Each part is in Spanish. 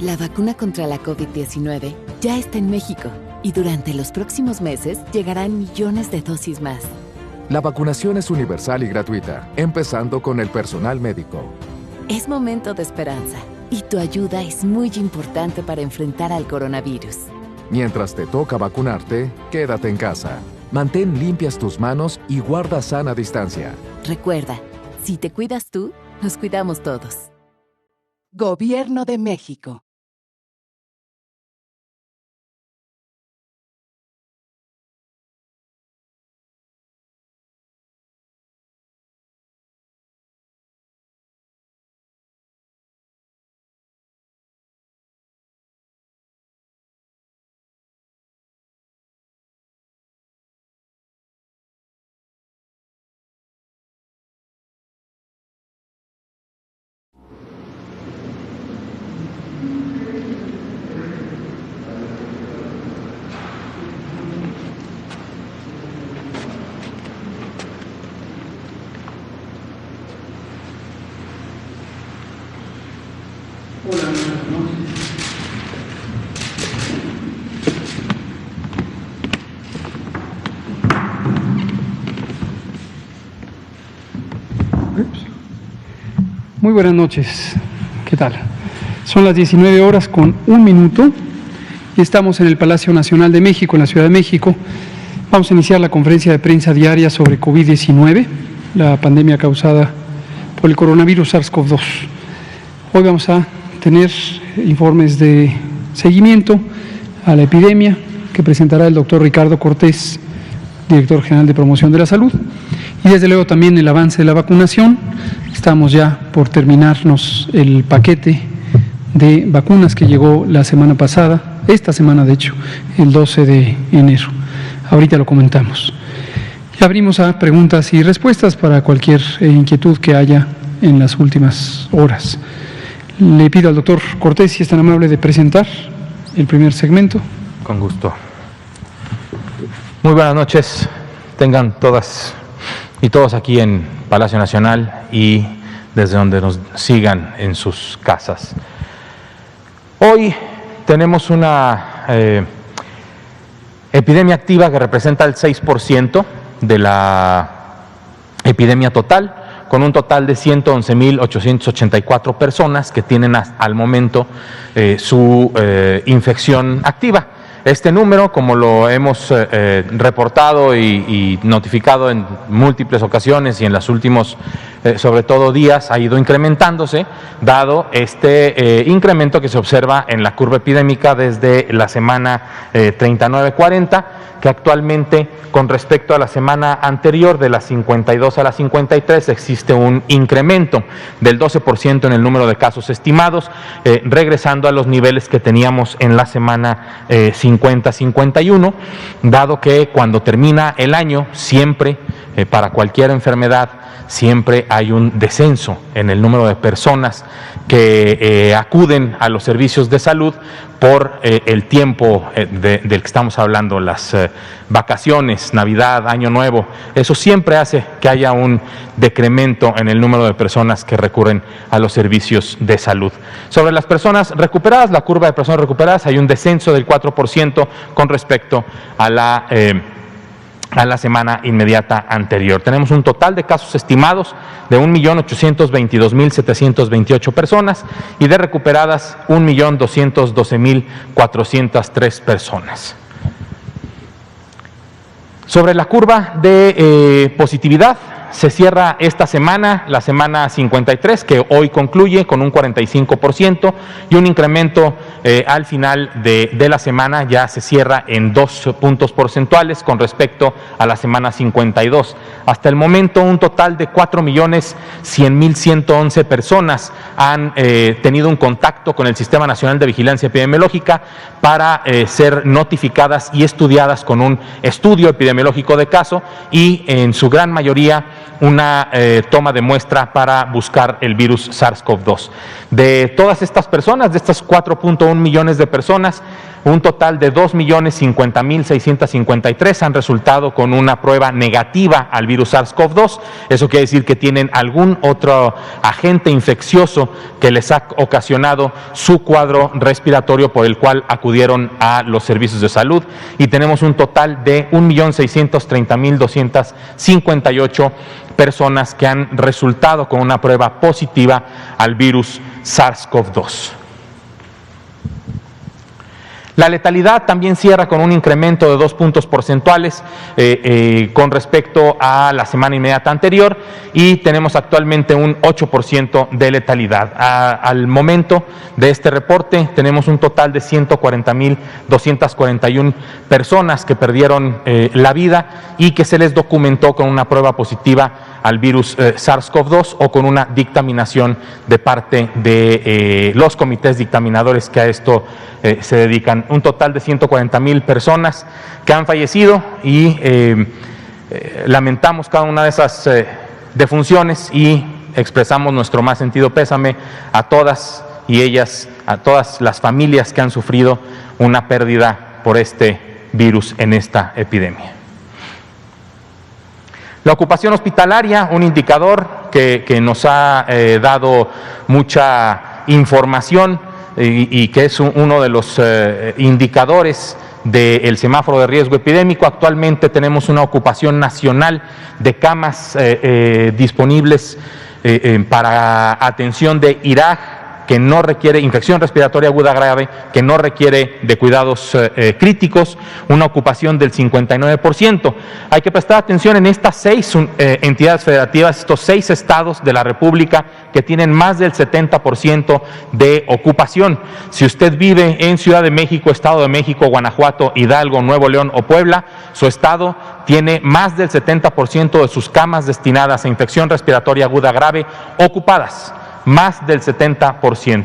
La vacuna contra la COVID-19 ya está en México y durante los próximos meses llegarán millones de dosis más. La vacunación es universal y gratuita, empezando con el personal médico. Es momento de esperanza y tu ayuda es muy importante para enfrentar al coronavirus. Mientras te toca vacunarte, quédate en casa. Mantén limpias tus manos y guarda sana distancia. Recuerda, si te cuidas tú, nos cuidamos todos. Gobierno de México. Muy buenas noches, ¿qué tal? Son las 19 horas con 1 minuto y estamos en el Palacio Nacional de México, en la Ciudad de México. Vamos a iniciar la conferencia de prensa diaria sobre COVID-19, la pandemia causada por el coronavirus SARS-CoV-2. Hoy vamos a tener informes de seguimiento a la epidemia que presentará el doctor Ricardo Cortés, director general de Promoción de la Salud, y desde luego también el avance de la vacunación. Estamos ya por terminarnos el paquete de vacunas que llegó la semana pasada, esta semana de hecho, el 12 de enero. Ahorita lo comentamos. Y abrimos a preguntas y respuestas para cualquier inquietud que haya en las últimas horas. Le pido al doctor Cortés si es tan amable de presentar el primer segmento. Con gusto. Muy buenas noches, tengan todas y todos aquí en Palacio Nacional y desde donde nos sigan en sus casas. Hoy tenemos una epidemia activa que representa el 6% de la epidemia total, con un total de 111.884 personas que tienen al momento su infección activa. Este número, como lo hemos reportado y notificado en múltiples ocasiones y en los últimos, sobre todo días, ha ido incrementándose, dado este incremento que se observa en la curva epidémica desde la semana 39-40, que actualmente, con respecto a la semana anterior, de la 52 a la 53, existe un incremento del 12% en el número de casos estimados, regresando a los niveles que teníamos en la semana 50-51, dado que cuando termina el año, siempre, para cualquier enfermedad, siempre hay un descenso en el número de personas que acuden a los servicios de salud por el tiempo del que estamos hablando, las vacaciones, Navidad, Año Nuevo. Eso siempre hace que haya un decremento en el número de personas que recurren a los servicios de salud. Sobre las personas recuperadas, la curva de personas recuperadas, hay un descenso del 4% con respecto a la semana inmediata anterior. Tenemos un total de casos estimados de 1.822.728 personas y de recuperadas 1.212.403 personas. Sobre la curva de positividad, se cierra esta semana, la semana 53, que hoy concluye con un 45% y un incremento al final de la semana ya se cierra en 2 puntos porcentuales con respecto a la semana 52. Hasta el momento, un total de 4.100.111 personas han tenido un contacto con el Sistema Nacional de Vigilancia Epidemiológica para ser notificadas y estudiadas con un estudio epidemiológico de caso y en su gran mayoría una toma de muestra para buscar el virus SARS-CoV-2. De todas estas personas, de estas 4.1 millones de personas, un total de 2.050.653 han resultado con una prueba negativa al virus SARS-CoV-2. Eso quiere decir que tienen algún otro agente infeccioso que les ha ocasionado su cuadro respiratorio por el cual acudieron a los servicios de salud. Y tenemos un total de 1.630.258 personas que han resultado con una prueba positiva al virus SARS-CoV-2. La letalidad también cierra con un incremento de 2 puntos porcentuales con respecto a la semana inmediata anterior, y tenemos actualmente un 8% de letalidad. Al momento de este reporte tenemos un total de 140.241 personas que perdieron la vida y que se les documentó con una prueba positiva al virus SARS-CoV-2 o con una dictaminación de parte de los comités dictaminadores que a esto se dedican. Un total de 140.000 personas que han fallecido y lamentamos cada una de esas defunciones y expresamos nuestro más sentido pésame a todas y ellas, a todas las familias que han sufrido una pérdida por este virus en esta epidemia. La ocupación hospitalaria, un indicador que nos ha dado mucha información y que es uno de los indicadores del semáforo de riesgo epidémico. Actualmente tenemos una ocupación nacional de camas disponibles para atención de IRAG, que no requiere infección respiratoria aguda grave, que no requiere de cuidados críticos, una ocupación del 59%. Hay que prestar atención en estas 6 entidades federativas, estos 6 estados de la República que tienen más del 70% de ocupación. Si usted vive en Ciudad de México, Estado de México, Guanajuato, Hidalgo, Nuevo León o Puebla, su estado tiene más del 70% de sus camas destinadas a infección respiratoria aguda grave ocupadas. Más del 70%.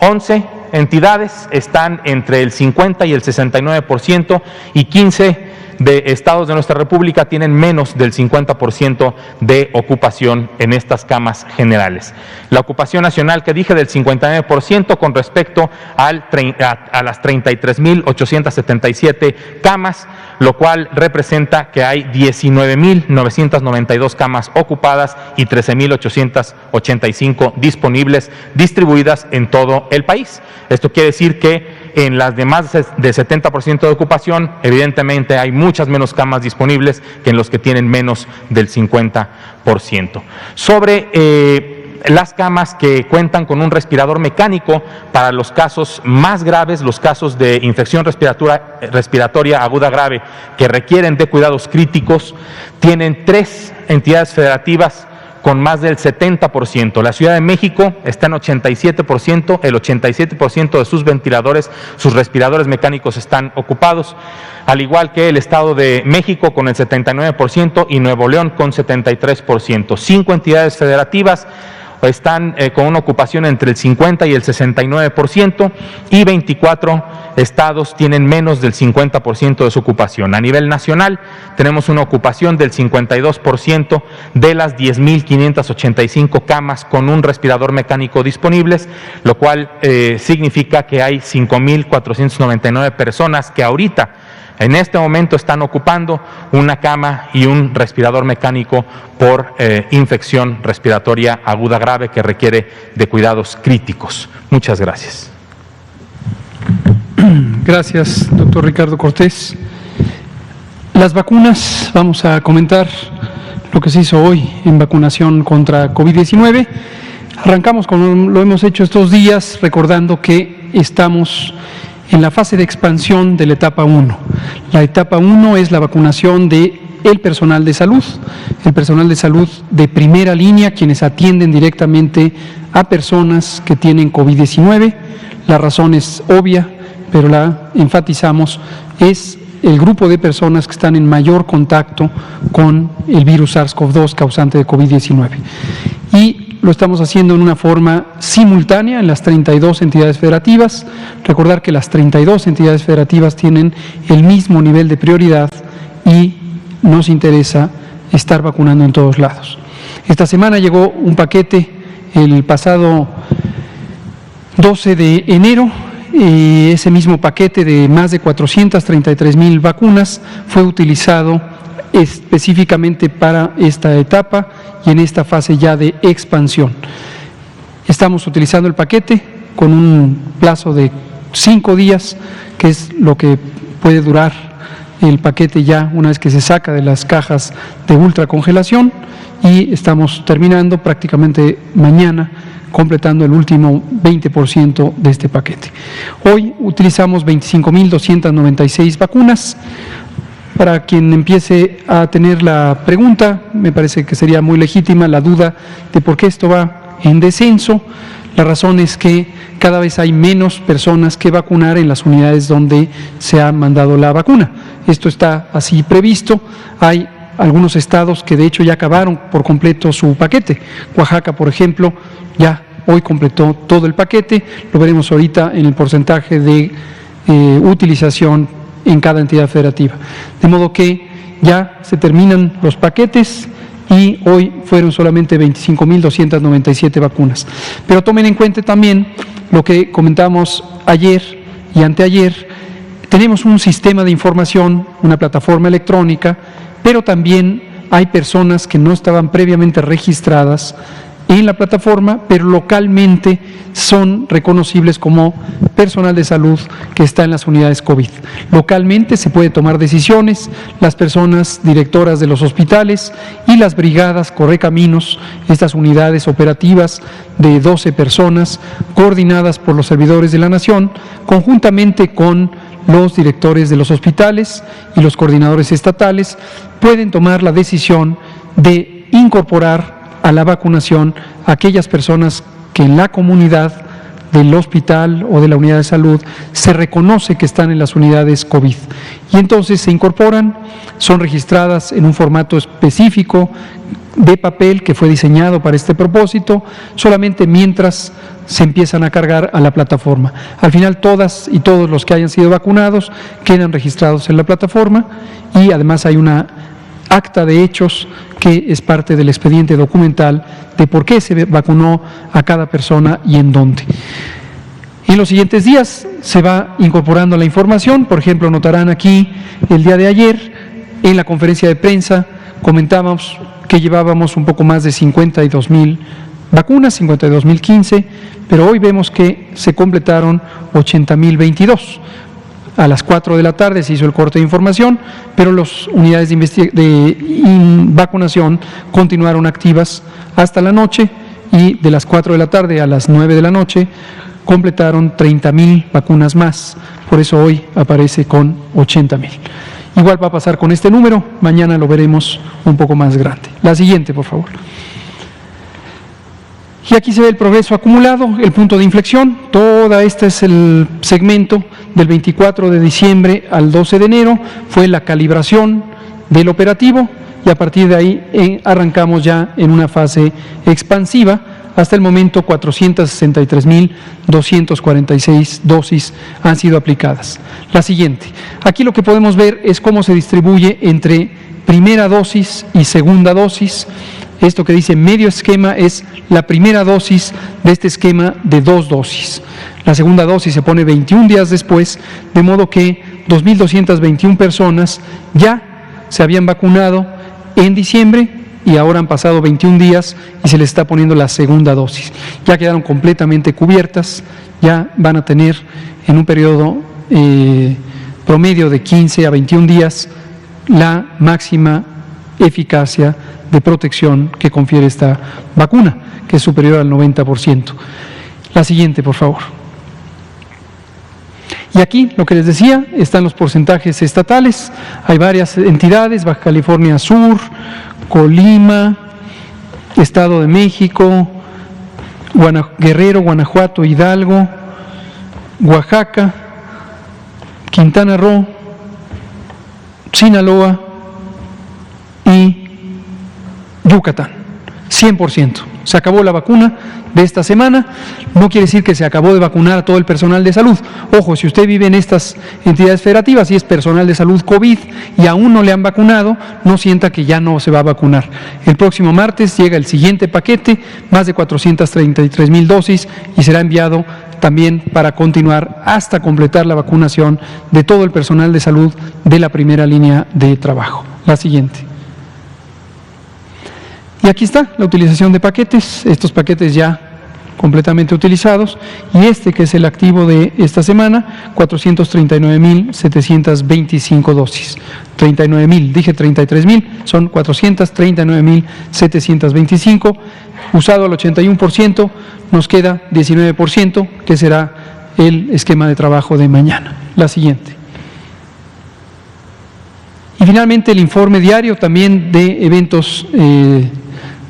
11 entidades están entre el 50 y el 69% y 15 de estados de nuestra República tienen menos del 50% de ocupación en estas camas generales. La ocupación nacional que dije del 59% con respecto a las 33.877 camas, lo cual representa que hay 19.992 camas ocupadas y 13.885 disponibles, distribuidas en todo el país. Esto quiere decir que en las de más de 70% de ocupación, evidentemente hay muchas menos camas disponibles que en los que tienen menos del 50%. Sobre las camas que cuentan con un respirador mecánico para los casos más graves, los casos de infección respiratoria aguda grave que requieren de cuidados críticos, tienen 3 entidades federativas con más del 70%. La Ciudad de México está en 87%, el 87% de sus ventiladores, sus respiradores mecánicos están ocupados, al igual que el Estado de México con el 79% y Nuevo León con 73%. 5 entidades federativas están con una ocupación entre el 50 y el 69% y 24 estados tienen menos del 50% de su ocupación. A nivel nacional tenemos una ocupación del 52% de las 10.585 camas con un respirador mecánico disponibles, lo cual significa que hay 5.499 personas que ahorita en este momento están ocupando una cama y un respirador mecánico por infección respiratoria aguda grave que requiere de cuidados críticos. Muchas gracias. Gracias, doctor Ricardo Cortés. Las vacunas, vamos a comentar lo que se hizo hoy en vacunación contra COVID-19. Arrancamos como lo hemos hecho estos días, recordando que estamos en la fase de expansión de la etapa 1. La etapa 1 es la vacunación de el personal de salud de primera línea, quienes atienden directamente a personas que tienen COVID-19. La razón es obvia, pero la enfatizamos, es el grupo de personas que están en mayor contacto con el virus SARS-CoV-2 causante de COVID-19. Y lo estamos haciendo en una forma simultánea en las 32 entidades federativas. Recordar que las 32 entidades federativas tienen el mismo nivel de prioridad y nos interesa estar vacunando en todos lados. Esta semana llegó un paquete el pasado 12 de enero. Ese mismo paquete de más de 433,000 vacunas fue utilizado específicamente para esta etapa y en esta fase ya de expansión. Estamos utilizando el paquete con un plazo de 5 días, que es lo que puede durar el paquete ya una vez que se saca de las cajas de ultracongelación, y estamos terminando prácticamente mañana, completando el último 20% de este paquete. Hoy utilizamos 25,296 vacunas. Para quien empiece a tener la pregunta, me parece que sería muy legítima la duda de por qué esto va en descenso. La razón es que cada vez hay menos personas que vacunar en las unidades donde se ha mandado la vacuna. Esto está así previsto. Hay algunos estados que de hecho ya acabaron por completo su paquete. Oaxaca, por ejemplo, ya hoy completó todo el paquete. Lo veremos ahorita en el porcentaje de utilización en cada entidad federativa. De modo que ya se terminan los paquetes y hoy fueron solamente 25,297 vacunas. Pero tomen en cuenta también lo que comentamos ayer y anteayer. Tenemos un sistema de información, una plataforma electrónica, pero también hay personas que no estaban previamente registradas en la plataforma, pero localmente son reconocibles como personal de salud que está en las unidades COVID. Localmente se puede tomar decisiones, las personas directoras de los hospitales y las brigadas Correcaminos, estas unidades operativas de 12 personas, coordinadas por los servidores de la Nación, conjuntamente con los directores de los hospitales y los coordinadores estatales, pueden tomar la decisión de incorporar a la vacunación a aquellas personas que en la comunidad del hospital o de la unidad de salud se reconoce que están en las unidades COVID. Y entonces se incorporan, son registradas en un formato específico de papel que fue diseñado para este propósito, solamente mientras se empiezan a cargar a la plataforma. Al final todas y todos los que hayan sido vacunados quedan registrados en la plataforma, y además hay una acta de hechos que es parte del expediente documental de por qué se vacunó a cada persona y en dónde. En los siguientes días se va incorporando la información. Por ejemplo, notarán aquí el día de ayer en la conferencia de prensa comentábamos que llevábamos un poco más de 52,000 vacunas, 52,015, pero hoy vemos que se completaron 80,022. A las 4 de la tarde se hizo el corte de información, pero las unidades de vacunación continuaron activas hasta la noche, y de las 4 de la tarde a las 9 de la noche completaron 30,000 vacunas más. Por eso hoy aparece con 80,000. Igual va a pasar con este número, mañana lo veremos un poco más grande. La siguiente, por favor. Y aquí se ve el progreso acumulado, el punto de inflexión. Toda este es el segmento del 24 de diciembre al 12 de enero, fue la calibración del operativo, y a partir de ahí arrancamos ya en una fase expansiva. Hasta el momento 463,246 dosis han sido aplicadas. La siguiente. Aquí lo que podemos ver es cómo se distribuye entre primera dosis y segunda dosis. Esto que dice medio esquema es la primera dosis de este esquema de 2 dosis. La segunda dosis se pone 21 días después, de modo que 2,221 personas ya se habían vacunado en diciembre y ahora han pasado 21 días y se les está poniendo la segunda dosis. Ya quedaron completamente cubiertas, ya van a tener en un periodo promedio de 15 a 21 días la máxima eficacia de protección que confiere esta vacuna, que es superior al 90%. La siguiente, por favor. Y aquí, lo que les decía, están los porcentajes estatales. Hay varias entidades: Baja California Sur, Colima, Estado de México, Guerrero, Guanajuato, Hidalgo, Oaxaca, Quintana Roo, Sinaloa y Yucatán. 100%. Se acabó la vacuna de esta semana. No quiere decir que se acabó de vacunar a todo el personal de salud. Ojo, si usted vive en estas entidades federativas y es personal de salud COVID y aún no le han vacunado, no sienta que ya no se va a vacunar. El próximo martes llega el siguiente paquete, más de 433,000 dosis, y será enviado también para continuar hasta completar la vacunación de todo el personal de salud de la primera línea de trabajo. La siguiente. Y aquí está la utilización de paquetes, estos paquetes ya completamente utilizados, y este que es el activo de esta semana, 439,725 dosis. 39,000, dije 33,000, son 439,725, usado al 81%, nos queda 19%, que será el esquema de trabajo de mañana. La siguiente. Y finalmente el informe diario también de eventos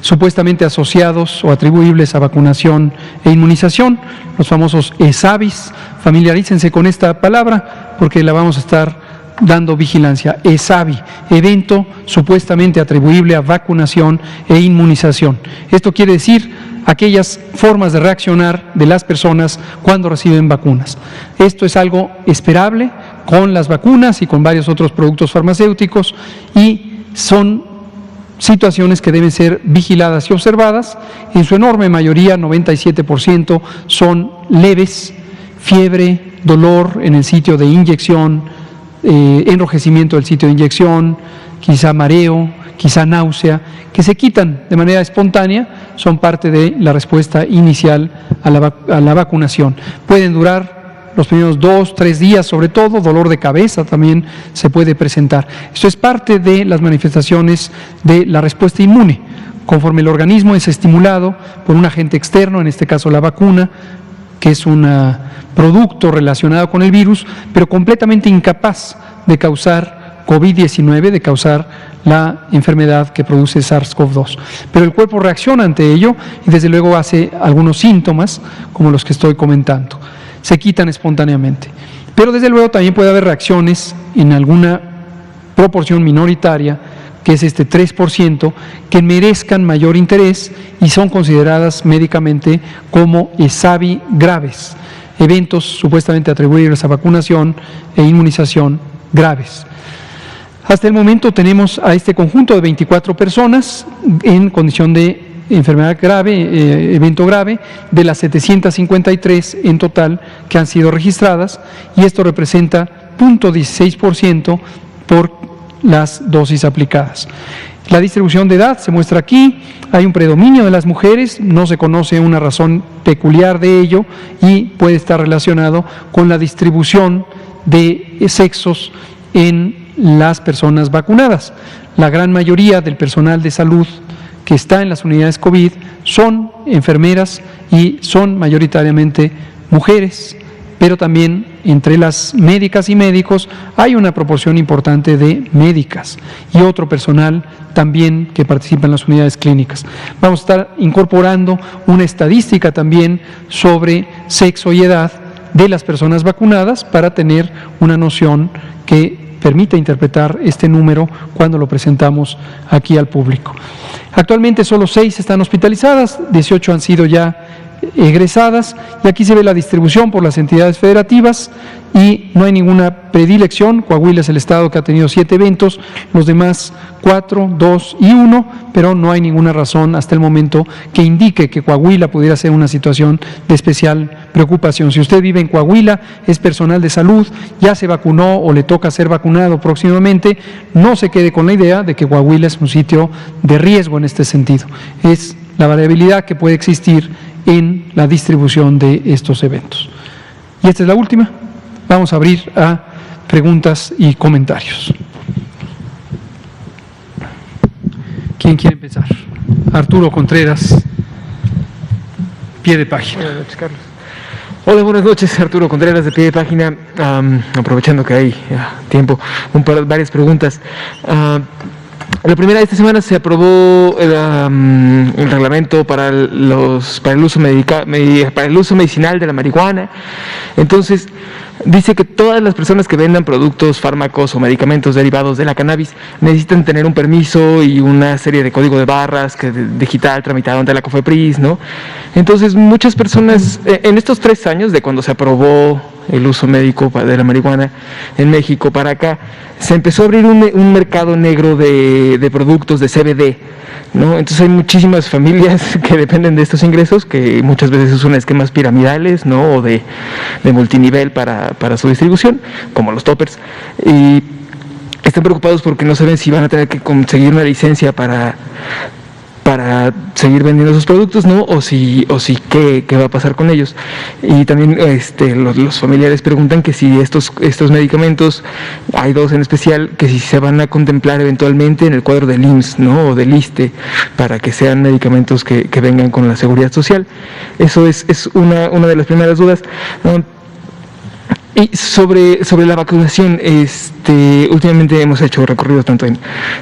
supuestamente asociados o atribuibles a vacunación e inmunización, los famosos ESAVIs. Familiarícense con esta palabra porque la vamos a estar dando vigilancia. ESAVI, evento supuestamente atribuible a vacunación e inmunización. Esto quiere decir aquellas formas de reaccionar de las personas cuando reciben vacunas. Esto es algo esperable con las vacunas y con varios otros productos farmacéuticos, y son situaciones que deben ser vigiladas y observadas. En su enorme mayoría, 97%, son leves: fiebre, dolor en el sitio de inyección, enrojecimiento del sitio de inyección, quizá mareo, quizá náusea, que se quitan de manera espontánea, son parte de la respuesta inicial a la vacunación. Pueden durar los primeros 2-3 días, sobre todo dolor de cabeza también se puede presentar. Esto es parte de las manifestaciones de la respuesta inmune, conforme el organismo es estimulado por un agente externo, en este caso la vacuna, que es un producto relacionado con el virus, pero completamente incapaz de causar COVID-19, de causar la enfermedad que produce SARS-CoV-2. Pero el cuerpo reacciona ante ello y desde luego hace algunos síntomas, como los que estoy comentando. Se quitan espontáneamente. Pero desde luego también puede haber reacciones en alguna proporción minoritaria, que es este 3%, que merezcan mayor interés y son consideradas médicamente como ESAVI graves, eventos supuestamente atribuibles a vacunación e inmunización graves. Hasta el momento tenemos a este conjunto de 24 personas en condición de enfermedad grave, evento grave, de las 753 en total que han sido registradas, y esto representa 0.16% por las dosis aplicadas. La distribución de edad se muestra aquí. Hay un predominio de las mujeres, no se conoce una razón peculiar de ello y puede estar relacionado con la distribución de sexos en las personas vacunadas. La gran mayoría del personal de salud que está en las unidades COVID son enfermeras y son mayoritariamente mujeres, pero también entre las médicas y médicos hay una proporción importante de médicas y otro personal también que participa en las unidades clínicas. Vamos a estar incorporando una estadística también sobre sexo y edad de las personas vacunadas para tener una noción que permite interpretar este número cuando lo presentamos aquí al público. Actualmente solo 6 están hospitalizadas, 18 han sido ya egresadas, y aquí se ve la distribución por las entidades federativas y no hay ninguna predilección. Coahuila es el estado que ha tenido 7 eventos, los demás 4, 2 y 1, pero no hay ninguna razón hasta el momento que indique que Coahuila pudiera ser una situación de especial preocupación. Si usted vive en Coahuila, es personal de salud, ya se vacunó o le toca ser vacunado próximamente, no se quede con la idea de que Coahuila es un sitio de riesgo en este sentido. Es la variabilidad que puede existir en la distribución de estos eventos. Y esta es la última. Vamos a abrir a preguntas y comentarios. ¿Quién quiere empezar? Arturo Contreras, Pie de Página. Buenas noches, Carlos. Hola, buenas noches, Arturo Contreras de Pie de Página. Aprovechando que hay varias preguntas. La primera, esta semana se aprobó el reglamento para el uso medicinal de la marihuana. Entonces, dice que todas las personas que vendan productos, fármacos o medicamentos derivados de la cannabis necesitan tener un permiso y una serie de código de barras digital tramitado ante la COFEPRIS, ¿no? Entonces, muchas personas, en estos 3 años de cuando se aprobó el uso médico de la marihuana en México para acá, se empezó a abrir un mercado negro de productos de CBD, ¿no? Entonces hay muchísimas familias que dependen de estos ingresos, que muchas veces son esquemas piramidales, ¿no? O de multinivel para su distribución, como los toppers, y están preocupados porque no saben si van a tener que conseguir una licencia para seguir vendiendo esos productos, ¿no? O si qué va a pasar con ellos. Y también los familiares preguntan que si estos medicamentos, hay 2 en especial, que si se van a contemplar eventualmente en el cuadro del IMSS, ¿no? O del ISSSTE, para que sean medicamentos que vengan con la seguridad social. Eso es una de las primeras dudas, ¿no? Y sobre la vacunación, últimamente hemos hecho recorridos tanto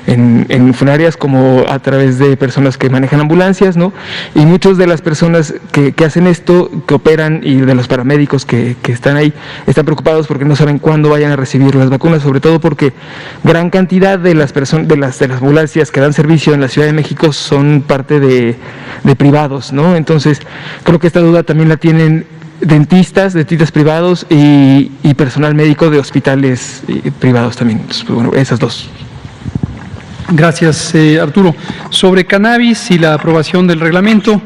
en funerarias como a través de personas que manejan ambulancias, ¿no? Y muchas de las personas que hacen esto, que operan, y de los paramédicos que están ahí, están preocupados porque no saben cuándo vayan a recibir las vacunas, sobre todo porque gran cantidad de las personas, de las ambulancias que dan servicio en la Ciudad de México son parte de privados, ¿no? Entonces, creo que esta duda también la tienen dentistas privados y personal médico de hospitales privados también. Entonces, bueno, esas 2. Gracias, Arturo. Sobre cannabis y la aprobación del reglamento,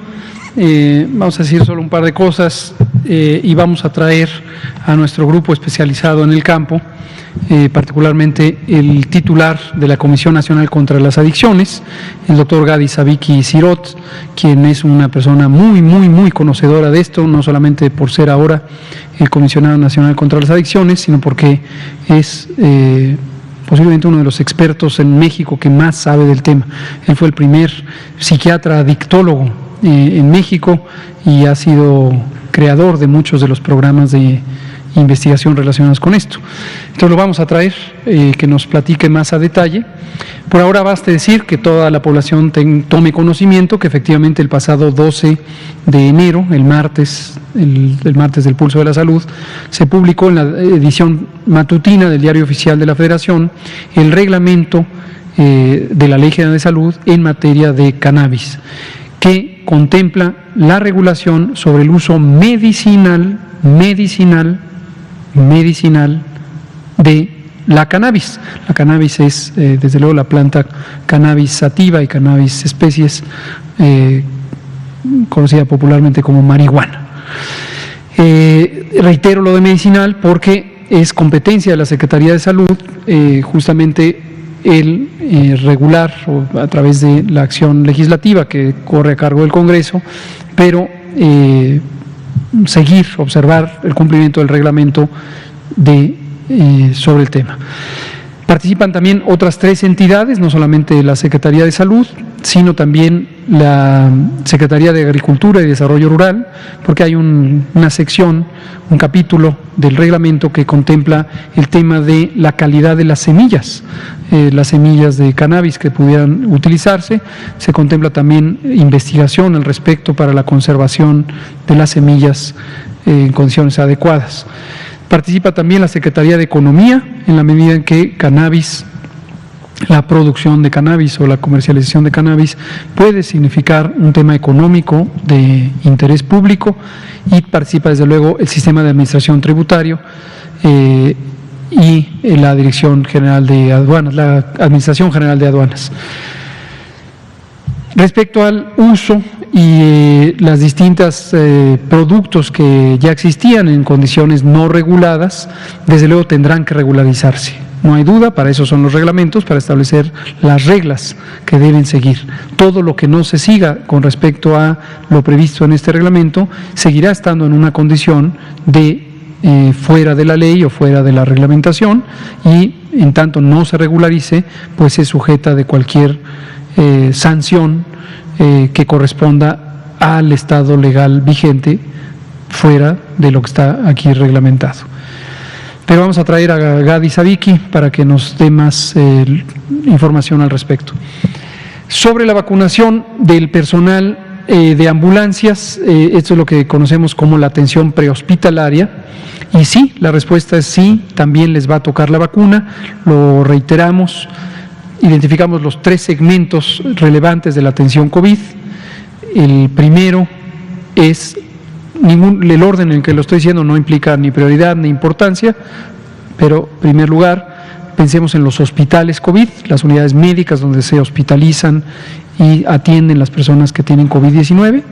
vamos a decir solo un par de cosas y vamos a traer a nuestro grupo especializado en el campo, particularmente el titular de la Comisión Nacional contra las Adicciones, el doctor Gadi Savicki Sirot, quien es una persona muy conocedora de esto, no solamente por ser ahora el Comisionado Nacional contra las Adicciones, sino porque es posiblemente uno de los expertos en México que más sabe del tema. Él fue el primer psiquiatra adictólogo en México y ha sido creador de muchos de los programas de investigación relacionados con esto. Entonces lo vamos a traer, que nos platique más a detalle. Por ahora basta decir que toda la población tome conocimiento que efectivamente el pasado 12 de enero, el martes del Pulso de la Salud, se publicó en la edición matutina del Diario Oficial de la Federación el reglamento de la Ley General de Salud en materia de cannabis, que contempla la regulación sobre el uso medicinal de la cannabis. La cannabis es, desde luego, la planta Cannabis sativa y Cannabis especies, conocida popularmente como marihuana. Reitero lo de medicinal porque es competencia de la Secretaría de Salud, justamente el regular o a través de la acción legislativa que corre a cargo del Congreso, pero observar el cumplimiento del reglamento sobre el tema. Participan también otras 3 entidades, no solamente la Secretaría de Salud, sino también la Secretaría de Agricultura y Desarrollo Rural, porque hay una sección, un capítulo del reglamento que contempla el tema de la calidad de las semillas de cannabis que pudieran utilizarse. Se contempla también investigación al respecto para la conservación de las semillas en condiciones adecuadas. Participa también la Secretaría de Economía, en la medida en que la producción de cannabis o la comercialización de cannabis puede significar un tema económico de interés público, y participa desde luego el Sistema de Administración Tributario y la Dirección General de Aduanas, la Administración General de Aduanas. Respecto al uso y las distintas productos que ya existían en condiciones no reguladas, desde luego tendrán que regularizarse. No hay duda, para eso son los reglamentos, para establecer las reglas que deben seguir. Todo lo que no se siga con respecto a lo previsto en este reglamento seguirá estando en una condición de fuera de la ley o fuera de la reglamentación, y en tanto no se regularice, pues es sujeta de cualquier sanción que corresponda al estado legal vigente fuera de lo que está aquí reglamentado. Pero vamos a traer a Gadi Savicki para que nos dé más información al respecto. Sobre la vacunación del personal de ambulancias, esto es lo que conocemos como la atención prehospitalaria, y sí, la respuesta es sí, también les va a tocar la vacuna, lo reiteramos, identificamos los 3 segmentos relevantes de la atención COVID. El primero es, el orden en el que lo estoy diciendo no implica ni prioridad ni importancia, pero en primer lugar, pensemos en los hospitales COVID, las unidades médicas donde se hospitalizan y atienden las personas que tienen COVID-19.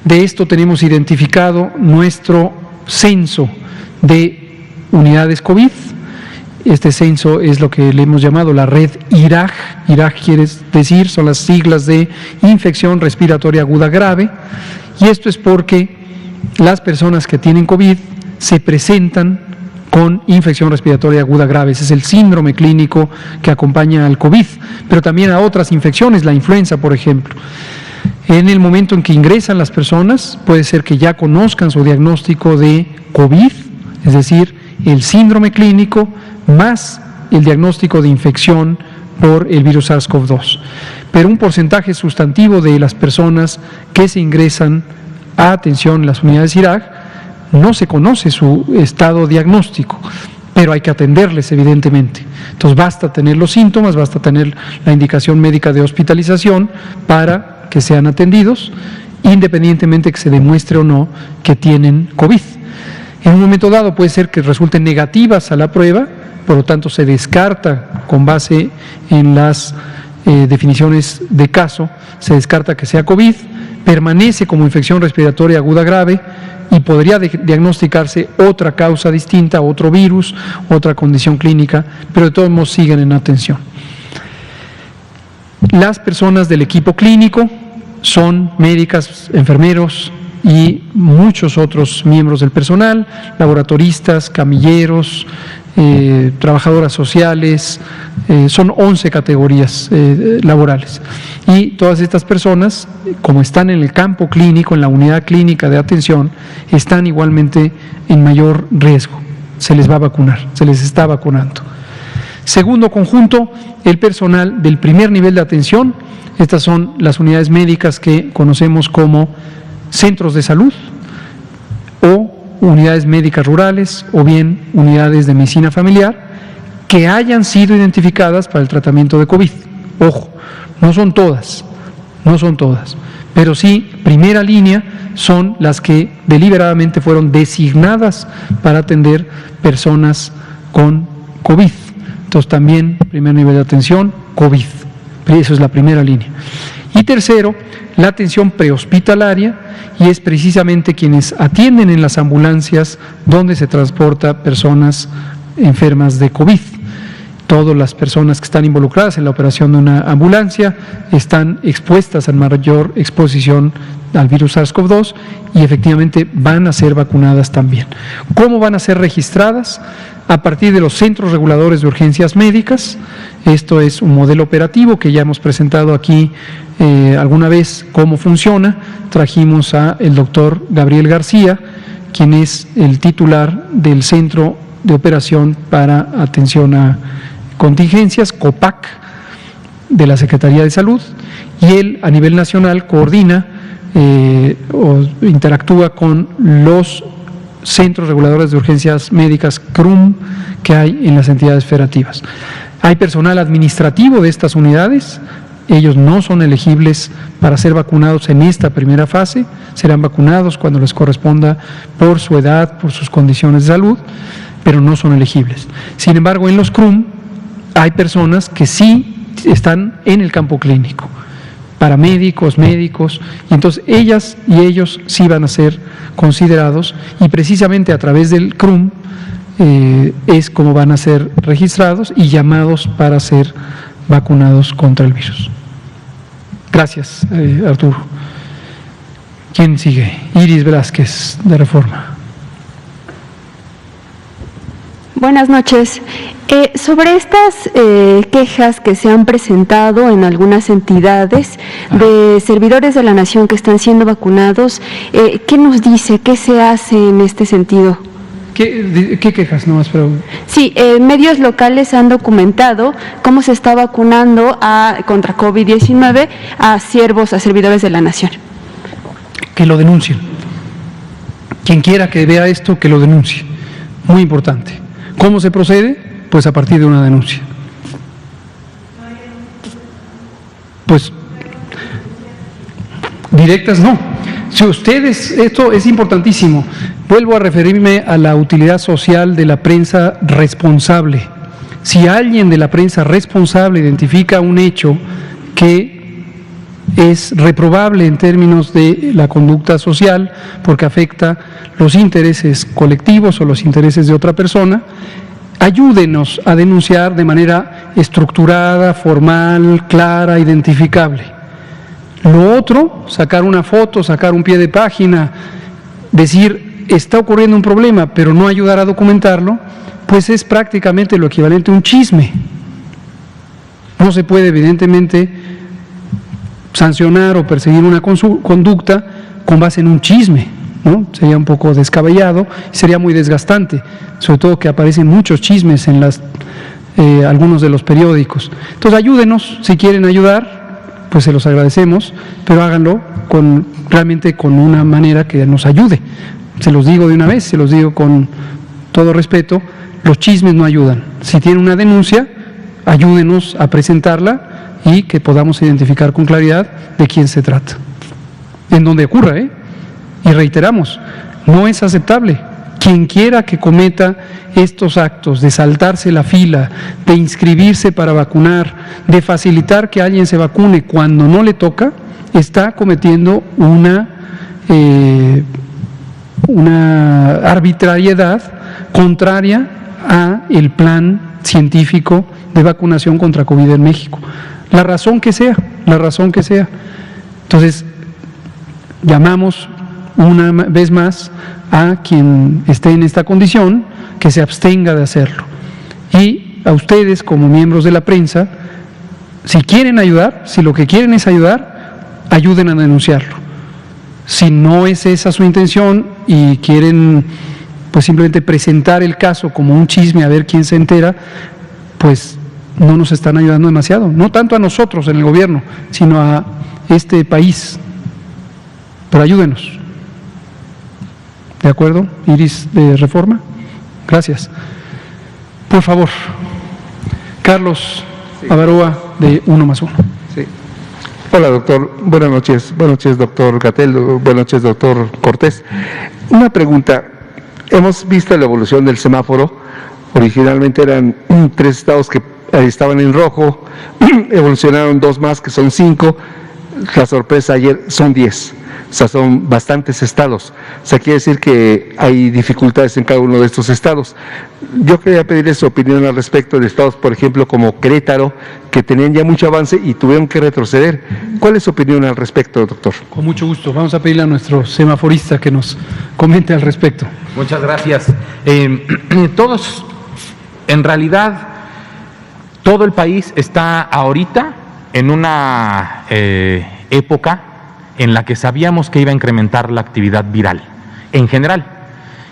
De esto tenemos identificado nuestro censo de unidades COVID. Este censo es lo que le hemos llamado la red IRAG. IRAG quiere decir, son las siglas de infección respiratoria aguda grave, y esto es porque las personas que tienen COVID se presentan con infección respiratoria aguda grave. Ese es el síndrome clínico que acompaña al COVID, pero también a otras infecciones, la influenza, por ejemplo. En el momento en que ingresan las personas, puede ser que ya conozcan su diagnóstico de COVID, es decir, el síndrome clínico más el diagnóstico de infección por el virus SARS-CoV-2. Pero un porcentaje sustantivo de las personas que se ingresan a atención en las unidades IRAG no se conoce su estado diagnóstico, pero hay que atenderles evidentemente. Entonces basta tener los síntomas, basta tener la indicación médica de hospitalización para que sean atendidos, independientemente que se demuestre o no que tienen COVID. En un momento dado puede ser que resulten negativas a la prueba, por lo tanto se descarta con base en las definiciones de caso, se descarta que sea COVID, permanece como infección respiratoria aguda grave y podría diagnosticarse otra causa distinta, otro virus, otra condición clínica, pero de todos modos siguen en atención. Las personas del equipo clínico son médicas, enfermeros y muchos otros miembros del personal, laboratoristas, camilleros, trabajadoras sociales, son 11 categorías laborales. Y todas estas personas, como están en el campo clínico, en la unidad clínica de atención, están igualmente en mayor riesgo. Se les va a vacunar, se les está vacunando. Segundo conjunto, el personal del primer nivel de atención. Estas son las unidades médicas que conocemos como centros de salud o unidades médicas rurales o bien unidades de medicina familiar que hayan sido identificadas para el tratamiento de COVID. Ojo, no son todas, pero sí, primera línea son las que deliberadamente fueron designadas para atender personas con COVID. Entonces también, primer nivel de atención, COVID. Eso es la primera línea. Y tercero, la atención prehospitalaria, y es precisamente quienes atienden en las ambulancias donde se transporta personas enfermas de COVID. Todas las personas que están involucradas en la operación de una ambulancia están expuestas a mayor exposición al virus SARS-CoV-2 y efectivamente van a ser vacunadas también. ¿Cómo van a ser registradas? A partir de los centros reguladores de urgencias médicas. Esto es un modelo operativo que ya hemos presentado aquí alguna vez cómo funciona. Trajimos a el doctor Gabriel García, quien es el titular del Centro de Operación para Atención a Contingencias, COPAC, de la Secretaría de Salud, y él a nivel nacional coordina o interactúa con los centros reguladores de urgencias médicas CRUM que hay en las entidades federativas. Hay personal administrativo de estas unidades, ellos no son elegibles para ser vacunados en esta primera fase, serán vacunados cuando les corresponda por su edad, por sus condiciones de salud, pero no son elegibles. Sin embargo, en los CRUM hay personas que sí están en el campo clínico, paramédicos, médicos, y entonces ellas y ellos sí van a ser considerados, y precisamente a través del CRUM es como van a ser registrados y llamados para ser vacunados contra el virus. Gracias, Arturo. ¿Quién sigue? Iris Velázquez, de Reforma. Buenas noches. Sobre estas quejas que se han presentado en algunas entidades de servidores de la nación que están siendo vacunados, ¿qué nos dice? ¿Qué se hace en este sentido? ¿Qué quejas? No más, pero... Sí, medios locales han documentado cómo se está vacunando contra COVID-19 a servidores de la nación. que lo denuncien. Quien quiera que vea esto, que lo denuncie. Muy importante. ¿Cómo se procede? Pues a partir de una denuncia. Pues directas no. Si ustedes, esto es importantísimo, vuelvo a referirme a la utilidad social de la prensa responsable. Si alguien de la prensa responsable identifica un hecho que es reprobable en términos de la conducta social porque afecta los intereses colectivos o los intereses de otra persona, ayúdenos a denunciar de manera estructurada, formal, clara, identificable. Lo otro, sacar una foto, sacar un pie de página, decir está ocurriendo un problema, pero no ayudar a documentarlo, pues es prácticamente lo equivalente a un chisme. No se puede, evidentemente, sancionar o perseguir una conducta con base en un chisme, ¿no? Sería un poco descabellado, sería muy desgastante, sobre todo que aparecen muchos chismes en algunos de los periódicos. Entonces ayúdenos, si quieren ayudar, pues se los agradecemos, pero háganlo realmente con una manera que nos ayude. Se los digo de una vez, se los digo con todo respeto, los chismes no ayudan. Si tienen una denuncia, ayúdenos a presentarla y que podamos identificar con claridad de quién se trata. En donde ocurra, Y reiteramos, no es aceptable. Quien quiera que cometa estos actos de saltarse la fila, de inscribirse para vacunar, de facilitar que alguien se vacune cuando no le toca, está cometiendo una arbitrariedad contraria a el plan científico de vacunación contra COVID en México. La razón que sea. Entonces, llamamos una vez más a quien esté en esta condición que se abstenga de hacerlo. Y a ustedes, como miembros de la prensa, si quieren ayudar, si lo que quieren es ayudar, ayuden a denunciarlo. Si no es esa su intención y quieren pues simplemente presentar el caso como un chisme a ver quién se entera, pues no nos están ayudando demasiado, no tanto a nosotros en el gobierno, sino a este país. Pero ayúdenos. ¿De acuerdo, Iris de Reforma? Gracias. Por favor, Carlos Avaroa de 1+1. Sí. Hola, doctor. Buenas noches, doctor Gatell. Buenas noches, doctor Cortés. Una pregunta. Hemos visto la evolución del semáforo. Originalmente eran 3 estados que estaban en rojo, evolucionaron 2 más que son 5, la sorpresa ayer son 10, o sea, son bastantes estados, o sea, quiere decir que hay dificultades en cada uno de estos estados. Yo quería pedirle su opinión al respecto de estados, por ejemplo, como Querétaro, que tenían ya mucho avance y tuvieron que retroceder. ¿Cuál es su opinión al respecto, doctor? Con mucho gusto, vamos a pedirle a nuestro semaforista que nos comente al respecto. Muchas gracias. Todos, en realidad, todo el país está ahorita en una época en la que sabíamos que iba a incrementar la actividad viral en general.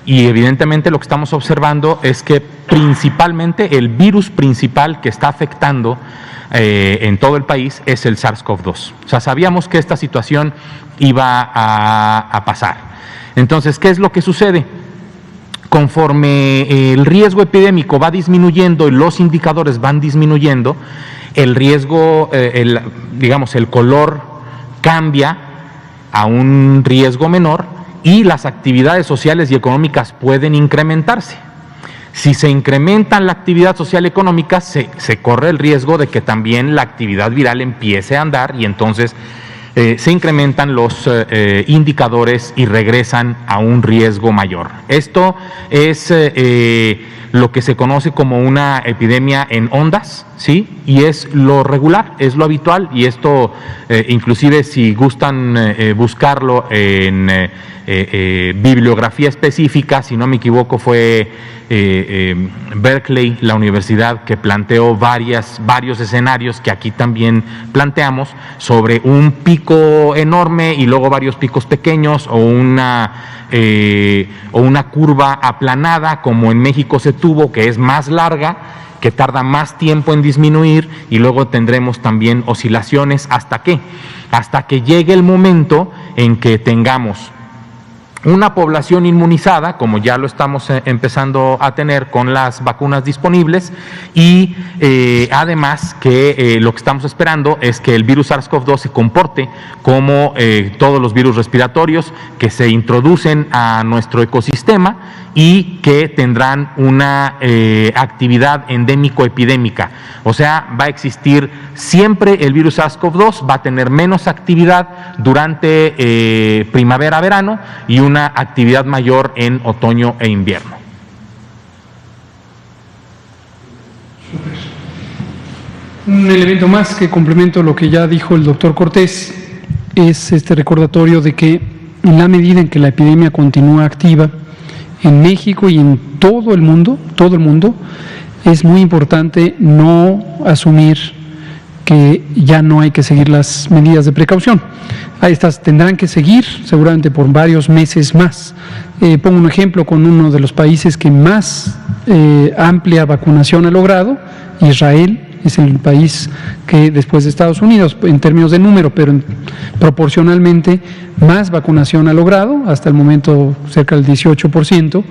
Y evidentemente lo que estamos observando es que principalmente el virus principal que está afectando en todo el país es el SARS-CoV-2. O sea, sabíamos que esta situación iba a pasar. Entonces, ¿qué es lo que sucede? Conforme el riesgo epidémico va disminuyendo y los indicadores van disminuyendo, el riesgo, el color cambia a un riesgo menor y las actividades sociales y económicas pueden incrementarse. Si se incrementa la actividad social y económica, se corre el riesgo de que también la actividad viral empiece a andar y entonces se incrementan los indicadores y regresan a un riesgo mayor. Esto es lo que se conoce como una epidemia en ondas, ¿sí? Y es lo regular, es lo habitual, y esto inclusive si gustan buscarlo en bibliografía específica, si no me equivoco fue Berkeley, la universidad, que planteó varios escenarios que aquí también planteamos sobre un pico enorme y luego varios picos pequeños o una curva aplanada como en México se tuvo, que es más larga que tarda más tiempo en disminuir, y luego tendremos también oscilaciones. ¿Hasta qué? Hasta que llegue el momento en que tengamos una población inmunizada, como ya lo estamos empezando a tener con las vacunas disponibles, y además que lo que estamos esperando es que el virus SARS-CoV-2 se comporte como todos los virus respiratorios que se introducen a nuestro ecosistema y que tendrán una actividad endémico-epidémica. O sea, va a existir siempre el virus SARS-CoV-2, va a tener menos actividad durante primavera-verano y una actividad mayor en otoño e invierno. Un elemento más que complemento lo que ya dijo el doctor Cortés es este recordatorio de que en la medida en que la epidemia continúa activa en México y en todo el mundo, es muy importante no asumir que ya no hay que seguir las medidas de precaución. Estas tendrán que seguir seguramente por varios meses más. Pongo un ejemplo con uno de los países que más amplia vacunación ha logrado, Israel. Es el país que, después de Estados Unidos, en términos de número, pero proporcionalmente más vacunación ha logrado, hasta el momento cerca del 18%,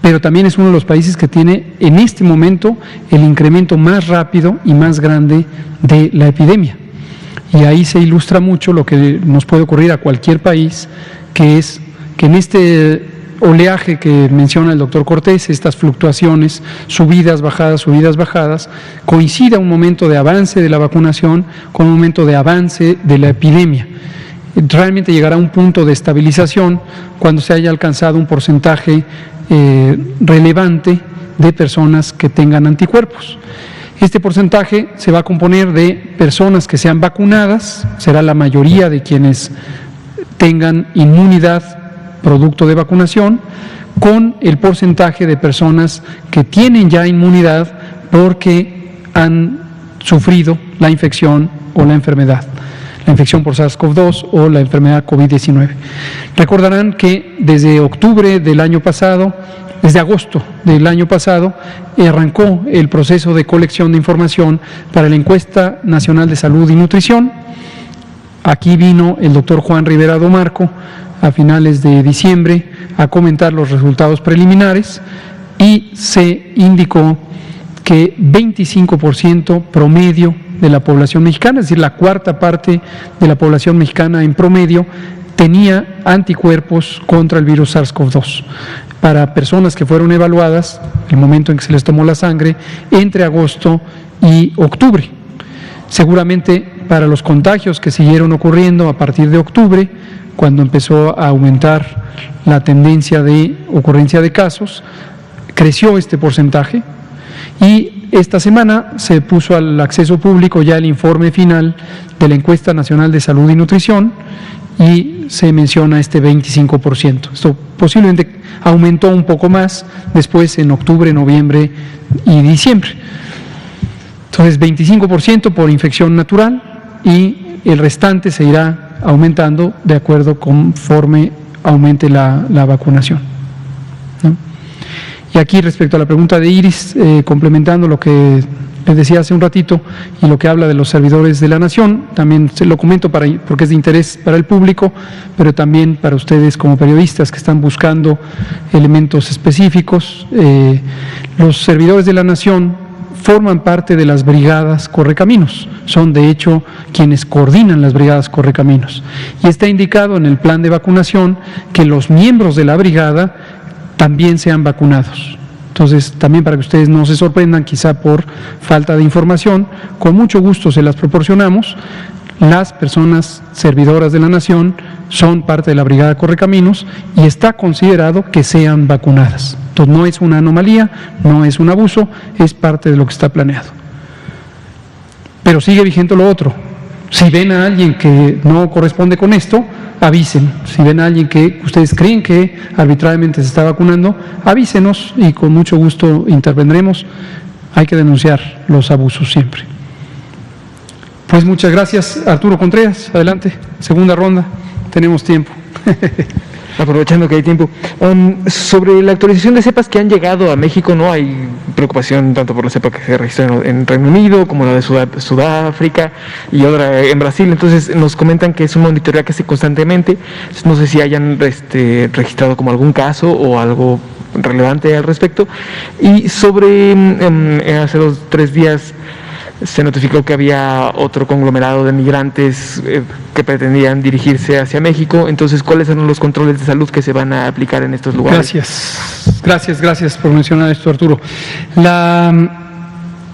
pero también es uno de los países que tiene en este momento el incremento más rápido y más grande de la epidemia. Y ahí se ilustra mucho lo que nos puede ocurrir a cualquier país, que es que en este oleaje que menciona el doctor Cortés, estas fluctuaciones, subidas, bajadas, coincida un momento de avance de la vacunación con un momento de avance de la epidemia. Realmente llegará a un punto de estabilización cuando se haya alcanzado un porcentaje relevante de personas que tengan anticuerpos. Este porcentaje se va a componer de personas que sean vacunadas, será la mayoría de quienes tengan inmunidad producto de vacunación, con el porcentaje de personas que tienen ya inmunidad porque han sufrido la infección o la enfermedad, la infección por SARS-CoV-2 o la enfermedad COVID-19. Recordarán que desde octubre del año pasado, desde agosto del año pasado, arrancó el proceso de colección de información para la Encuesta Nacional de Salud y Nutrición. Aquí vino el doctor Juan Rivera Domarco a finales de diciembre a comentar los resultados preliminares y se indicó que 25% promedio de la población mexicana, es decir, la cuarta parte de la población mexicana en promedio, tenía anticuerpos contra el virus SARS-CoV-2. Para personas que fueron evaluadas, el momento en que se les tomó la sangre, entre agosto y octubre. Seguramente para los contagios que siguieron ocurriendo a partir de octubre, cuando empezó a aumentar la tendencia de ocurrencia de casos, creció este porcentaje y esta semana se puso al acceso público ya el informe final de la Encuesta Nacional de Salud y Nutrición y se menciona este 25%. Esto posiblemente aumentó un poco más después en octubre, noviembre y diciembre. Entonces 25% por infección natural y el restante se irá aumentando de acuerdo conforme aumente la vacunación, ¿no? Y aquí respecto a la pregunta de Iris, complementando lo que les decía hace un ratito y lo que habla de los servidores de la nación, también se lo comento porque es de interés para el público, pero también para ustedes como periodistas que están buscando elementos específicos. Los servidores de la nación forman parte de las brigadas Correcaminos, son de hecho quienes coordinan las brigadas Correcaminos y está indicado en el plan de vacunación que los miembros de la brigada también sean vacunados. Entonces, también para que ustedes no se sorprendan, quizá por falta de información, con mucho gusto se las proporcionamos. Las personas servidoras de la nación son parte de la brigada Correcaminos y está considerado que sean vacunadas. Entonces no es una anomalía, no es un abuso, es parte de lo que está planeado. Pero sigue vigente lo otro. Si ven a alguien que no corresponde con esto, avisen. Si ven a alguien que ustedes creen que arbitrariamente se está vacunando, avísenos y con mucho gusto intervendremos. Hay que denunciar los abusos siempre. Pues muchas gracias, Arturo Contreras. Adelante, segunda ronda. Tenemos tiempo. aprovechando que hay tiempo, sobre la actualización de cepas que han llegado a México, ¿no? Hay preocupación tanto por la cepa que se registró en Reino Unido como la de Sudáfrica y otra en Brasil. Entonces nos comentan que es un monitoreo que hace constantemente. No sé si hayan registrado como algún caso o algo relevante al respecto. Y sobre hace 2-3 días se notificó que había otro conglomerado de migrantes que pretendían dirigirse hacia México. Entonces, ¿cuáles son los controles de salud que se van a aplicar en estos lugares? Gracias por mencionar esto, Arturo.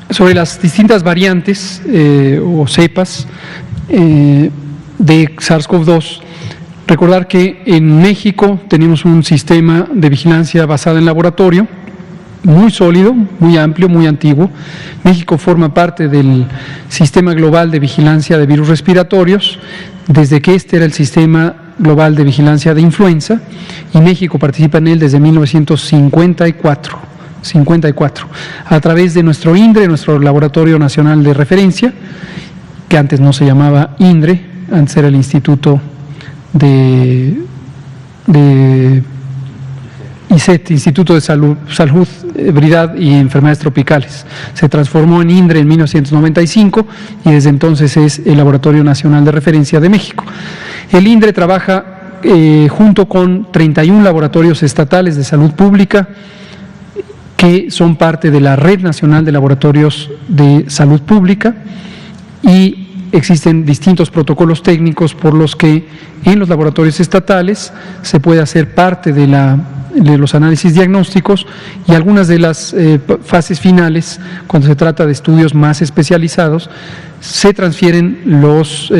Sobre las distintas variantes o cepas de SARS-CoV-2, recordar que en México tenemos un sistema de vigilancia basado en laboratorio, muy sólido, muy amplio, muy antiguo. México forma parte del Sistema Global de Vigilancia de Virus Respiratorios, desde que este era el Sistema Global de Vigilancia de Influenza, y México participa en él desde 1954, a través de nuestro INDRE, nuestro Laboratorio Nacional de Referencia, que antes no se llamaba INDRE, antes era el Instituto de ISET, Instituto de Salud, Salubridad y Enfermedades Tropicales. Se transformó en INDRE en 1995 y desde entonces es el Laboratorio Nacional de Referencia de México. El INDRE trabaja junto con 31 laboratorios estatales de salud pública que son parte de la Red Nacional de Laboratorios de Salud Pública, y existen distintos protocolos técnicos por los que en los laboratorios estatales se puede hacer parte de los análisis diagnósticos, y algunas de las fases finales, cuando se trata de estudios más especializados, se transfieren los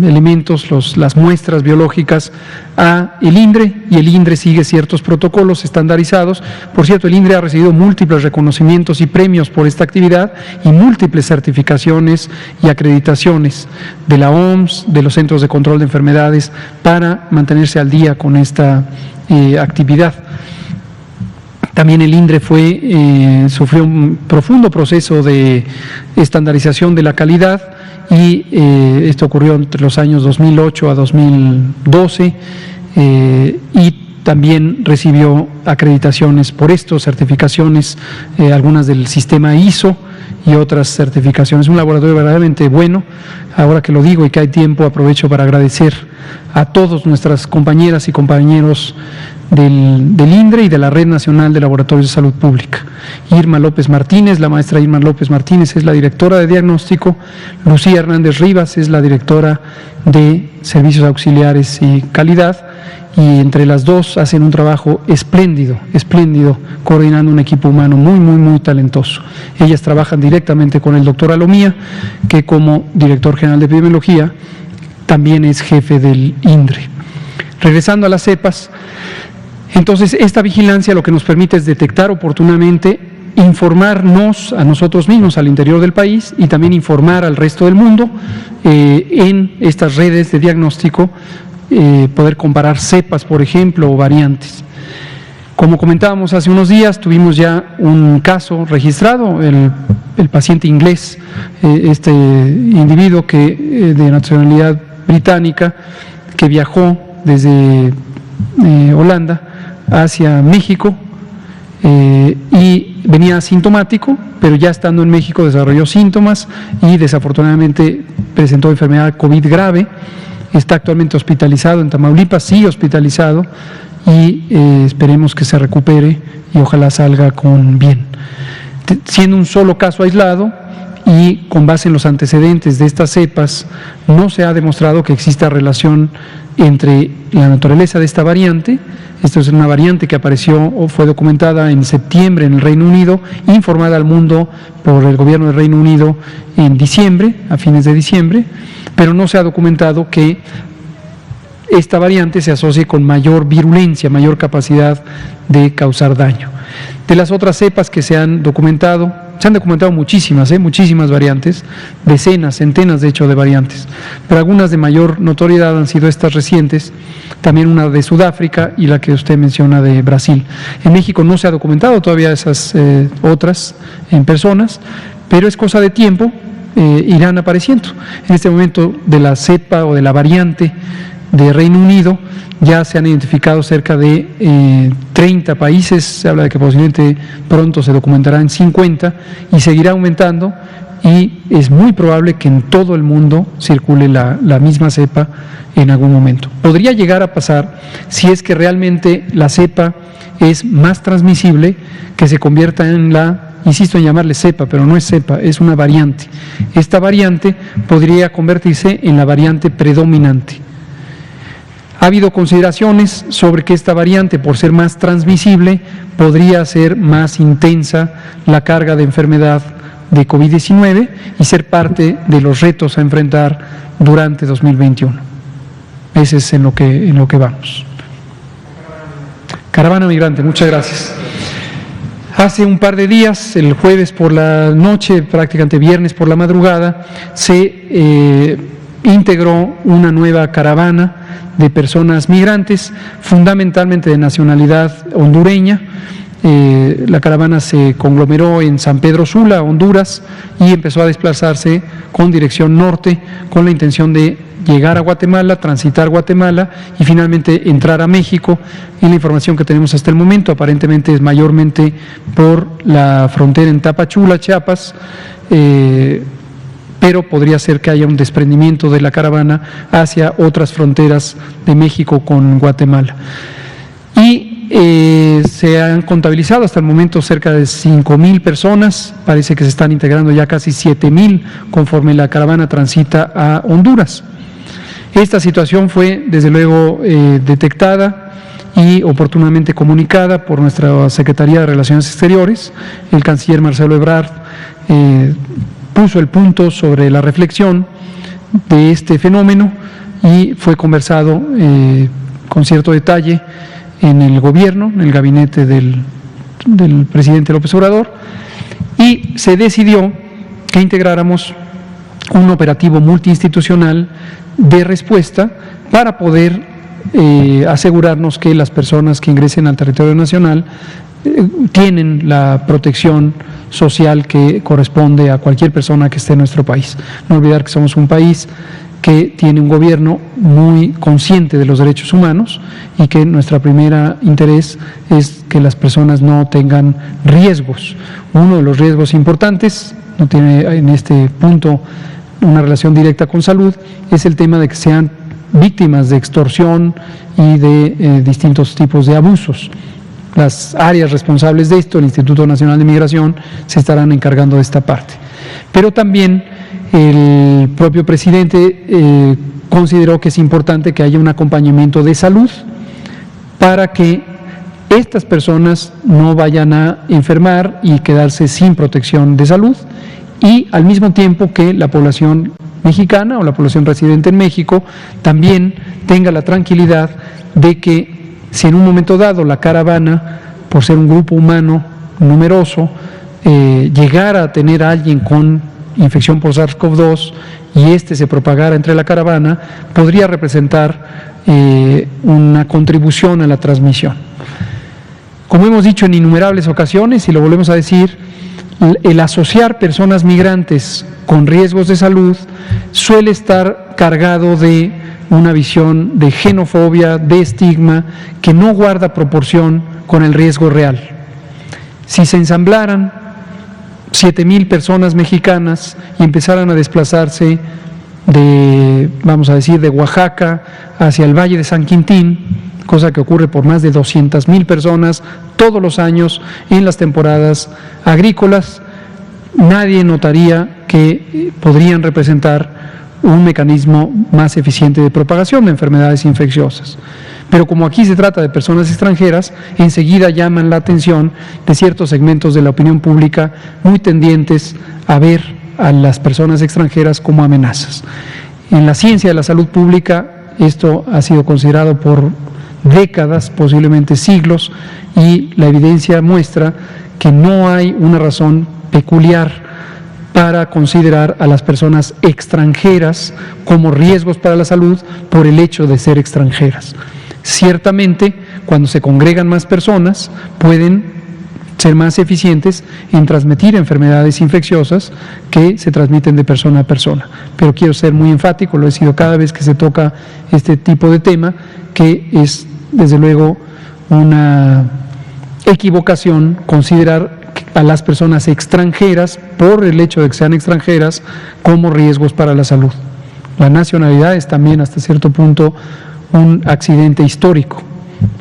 elementos, las muestras biológicas a el INDRE, y el INDRE sigue ciertos protocolos estandarizados. Por cierto, el INDRE ha recibido múltiples reconocimientos y premios por esta actividad y múltiples certificaciones y acreditaciones de la OMS, de los Centros de Control de Enfermedades, para mantenerse al día con esta actividad. También el INDRE sufrió un profundo proceso de estandarización de la calidad, y esto ocurrió entre los años 2008 a 2012, y también recibió acreditaciones por esto, certificaciones, algunas del sistema ISO y otras certificaciones. Un laboratorio verdaderamente bueno. Ahora que lo digo y que hay tiempo, aprovecho para agradecer a todas nuestras compañeras y compañeros del INDRE y de la Red Nacional de Laboratorios de Salud Pública. Irma López Martínez, la maestra Irma López Martínez es la directora de diagnóstico, Lucía Hernández Rivas es la directora de Servicios Auxiliares y Calidad, y entre las dos hacen un trabajo espléndido, coordinando un equipo humano muy talentoso. Ellas trabajan directamente con el doctor Alomía, que como director general de epidemiología también es jefe del INDRE. Regresando a las cepas, entonces esta vigilancia lo que nos permite es detectar oportunamente, informarnos a nosotros mismos al interior del país y también informar al resto del mundo en estas redes de diagnóstico, poder comparar cepas, por ejemplo, o variantes. Como comentábamos hace unos días, tuvimos ya un caso registrado, el paciente inglés, este individuo de nacionalidad británica, que viajó desde Holanda hacia México y venía asintomático, pero ya estando en México desarrolló síntomas y desafortunadamente presentó enfermedad COVID grave. Está actualmente hospitalizado en Tamaulipas, sí hospitalizado, y esperemos que se recupere y ojalá salga con bien. Siendo un solo caso aislado y con base en los antecedentes de estas cepas, no se ha demostrado que exista relación entre la naturaleza de esta variante. Esta es una variante que apareció o fue documentada en septiembre en el Reino Unido, informada al mundo por el gobierno del Reino Unido en diciembre, a fines de diciembre, pero no se ha documentado que esta variante se asocie con mayor virulencia, mayor capacidad de causar daño. De las otras cepas que se han documentado muchísimas, muchísimas variantes, decenas, centenas de hecho de variantes, pero algunas de mayor notoriedad han sido estas recientes, también una de Sudáfrica y la que usted menciona de Brasil. En México no se ha documentado todavía esas otras en personas, pero es cosa de tiempo, irán apareciendo. En este momento, de la cepa o de la variante de Reino Unido. Ya se han identificado cerca de 30 países, se habla de que posiblemente pronto se documentará en 50 y seguirá aumentando, y es muy probable que en todo el mundo circule la misma cepa en algún momento. Podría llegar a pasar, si es que realmente la cepa es más transmisible, que se convierta en insisto en llamarle cepa, pero no es cepa, es una variante. Esta variante podría convertirse en la variante predominante. Ha habido consideraciones sobre que esta variante, por ser más transmisible, podría ser más intensa la carga de enfermedad de COVID-19 y ser parte de los retos a enfrentar durante 2021. Ese es en lo que vamos. Caravana migrante, muchas gracias. Hace un par de días, el jueves por la noche, prácticamente viernes por la madrugada, se integró una nueva caravana de personas migrantes, fundamentalmente de nacionalidad hondureña. La caravana se conglomeró en San Pedro Sula, Honduras, y empezó a desplazarse con dirección norte, con la intención de llegar a Guatemala, transitar Guatemala y finalmente entrar a México. Y la información que tenemos hasta el momento aparentemente es mayormente por la frontera en Tapachula, Chiapas, pero podría ser que haya un desprendimiento de la caravana hacia otras fronteras de México con Guatemala. Y se han contabilizado hasta el momento cerca de 5,000 personas, parece que se están integrando ya casi 7,000 conforme la caravana transita a Honduras. Esta situación fue desde luego detectada y oportunamente comunicada por nuestra Secretaría de Relaciones Exteriores. El canciller Marcelo Ebrard puso el punto sobre la reflexión de este fenómeno y fue conversado con cierto detalle en el gobierno, en el gabinete del presidente López Obrador, y se decidió que integráramos un operativo multiinstitucional de respuesta para poder asegurarnos que las personas que ingresen al territorio nacional tienen la protección social que corresponde a cualquier persona que esté en nuestro país. No olvidar que somos un país que tiene un gobierno muy consciente de los derechos humanos y que nuestro primer interés es que las personas no tengan riesgos. Uno de los riesgos importantes, no tiene en este punto una relación directa con salud, es el tema de que sean víctimas de extorsión y de distintos tipos de abusos. Las áreas responsables de esto, el Instituto Nacional de Migración, se estarán encargando de esta parte. Pero también el propio presidente consideró que es importante que haya un acompañamiento de salud para que estas personas no vayan a enfermar y quedarse sin protección de salud, y al mismo tiempo que la población mexicana o la población residente en México también tenga la tranquilidad de que si en un momento dado la caravana, por ser un grupo humano numeroso, llegara a tener a alguien con infección por SARS-CoV-2 y se propagara entre la caravana, podría representar una contribución a la transmisión. Como hemos dicho en innumerables ocasiones y lo volvemos a decir, el asociar personas migrantes con riesgos de salud suele estar cargado de una visión de xenofobia, de estigma, que no guarda proporción con el riesgo real. Si se ensamblaran 7,000 personas mexicanas y empezaran a desplazarse vamos a decir, de Oaxaca hacia el Valle de San Quintín, cosa que ocurre por más de 200,000 personas todos los años en las temporadas agrícolas, nadie notaría que podrían representar un mecanismo más eficiente de propagación de enfermedades infecciosas. Pero como aquí se trata de personas extranjeras, enseguida llaman la atención de ciertos segmentos de la opinión pública muy tendientes a ver a las personas extranjeras como amenazas. En la ciencia de la salud pública esto ha sido considerado por décadas, posiblemente siglos, y la evidencia muestra que no hay una razón peculiar para considerar a las personas extranjeras como riesgos para la salud por el hecho de ser extranjeras. Ciertamente, cuando se congregan más personas, pueden ser más eficientes en transmitir enfermedades infecciosas que se transmiten de persona a persona. Pero quiero ser muy enfático, lo he sido cada vez que se toca este tipo de tema, que es desde luego una equivocación considerar a las personas extranjeras, por el hecho de que sean extranjeras, como riesgos para la salud. La nacionalidad es también hasta cierto punto un accidente histórico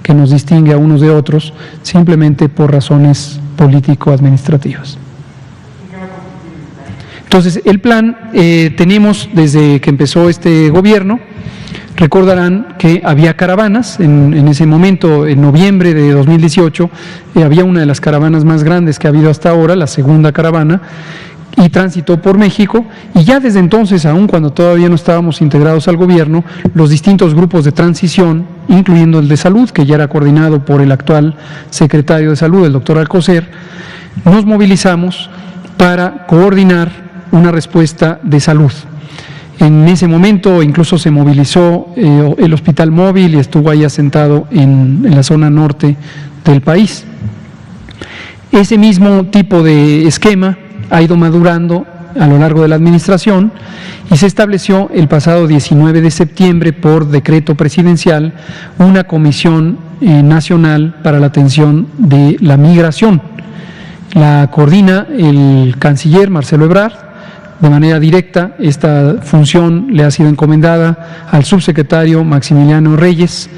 que nos distingue a unos de otros simplemente por razones político-administrativas. Entonces, el plan tenemos desde que empezó este gobierno. Recordarán que había caravanas, en ese momento, en noviembre de 2018, había una de las caravanas más grandes que ha habido hasta ahora, la segunda caravana, y transitó por México, y ya desde entonces, aun cuando todavía no estábamos integrados al gobierno, los distintos grupos de transición, incluyendo el de salud, que ya era coordinado por el actual secretario de salud, el doctor Alcocer, nos movilizamos para coordinar una respuesta de salud. En ese momento incluso se movilizó el hospital móvil y estuvo ahí asentado en la zona norte del país. Ese mismo tipo de esquema ha ido madurando a lo largo de la administración y se estableció el pasado 19 de septiembre por decreto presidencial una comisión nacional para la atención de la migración. La coordina el canciller Marcelo Ebrard. De manera directa, esta función le ha sido encomendada al subsecretario Maximiliano Reyes,